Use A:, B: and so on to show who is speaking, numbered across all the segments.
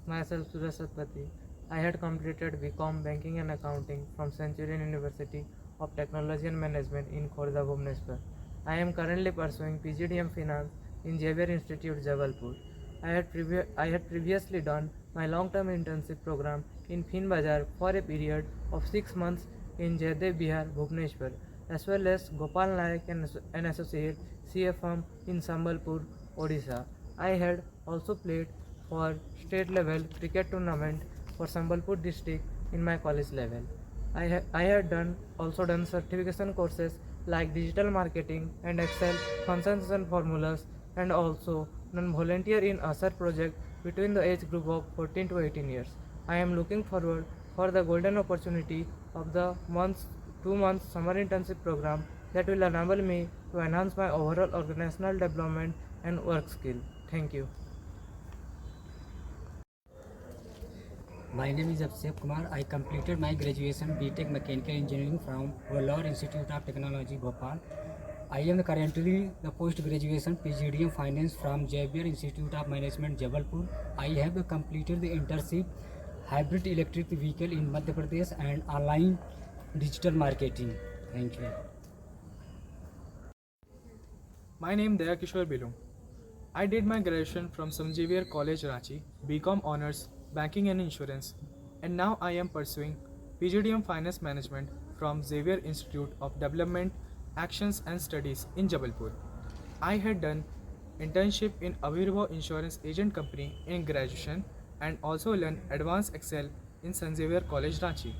A: Myself Suraj Satpathy. I had completed BCom Banking and Accounting from Centurion University of Technology and Management in Khordha, Bhubaneswar. I am currently pursuing PGDM-Finance in Xavier Institute, Jabalpur. I had previously done my long-term internship program in FinBazaar for a period of 6 months in Jaydev Bihar, Bhubaneswar, as well as Gopal Nayak and Associate CA firm in Sambalpur, Odisha. I had also played for state level cricket tournament for Sambalpur district in my college level. I had also done certification courses like digital marketing and Excel functions and formulas, and also done volunteer in ASAR project between the age group of 14 to 18 years. I am looking forward for the golden opportunity of the 2 months summer internship program that will enable me to enhance my overall organizational development and work skill. Thank you.
B: My name is Abhishek Kumar. I completed my graduation B.Tech Mechanical Engineering from Vellore Institute of Technology, Bhopal. I am currently the post-graduation PGDM-Finance from Xavier Institute of Management, Jabalpur. I have completed the internship hybrid electric vehicle in Madhya Pradesh and online digital marketing. Thank you.
C: My name is Dayakishore Bilum. I did my graduation from Xavier College, Ranchi, BCom Honors, Banking and Insurance, and now I am pursuing PGDM Finance Management from Xavier Institute of Development, Actions and Studies in Jabalpur. I had done internship in Avirva Insurance Agent Company in graduation and also learned Advanced Excel in St. Xavier College, Ranchi.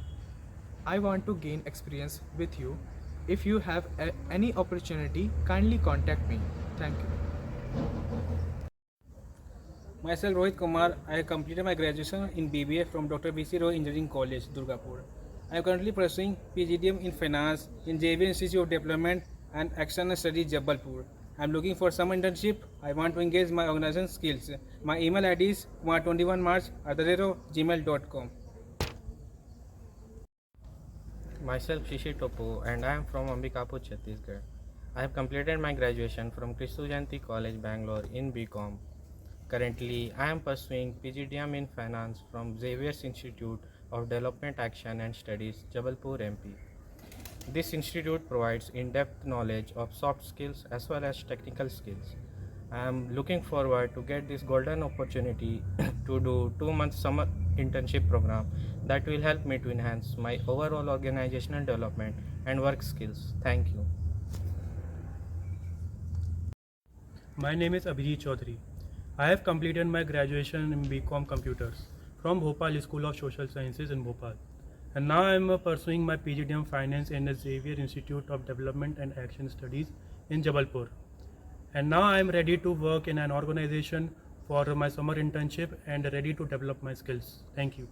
C: I want to gain experience with you. If you have any opportunity, kindly contact me. Thank you.
D: Myself Rohit Kumar. I have completed my graduation in BBA from Dr. B.C. Roy Engineering College, Durgapur. I am currently pursuing PGDM in Finance in Xavier Institute of Development and Action and Studies, Jabalpur. I am looking for some internship. I want to engage my organization skills. My email ID is kumar21march@gmail.com.
E: Myself Shishi Topu and I am from Ambikapur, Chhattisgarh. I have completed my graduation from Kristujanti College, Bangalore in BCom. Currently, I am pursuing PGDM in Finance from Xavier's Institute of Development Action and Studies, Jabalpur, MP. This institute provides in-depth knowledge of soft skills as well as technical skills. I am looking forward to get this golden opportunity to do 2 months summer internship program that will help me to enhance my overall organizational development and work skills. Thank you.
F: My name is Abhijit Chaudhary. I have completed my graduation in BCom Computers from Bhopal School of Social Sciences in Bhopal. And now I am pursuing my PGDM Finance in the Xavier Institute of Development and Action Studies in Jabalpur. And now I am ready to work in an organization for my summer internship and ready to develop my skills. Thank you.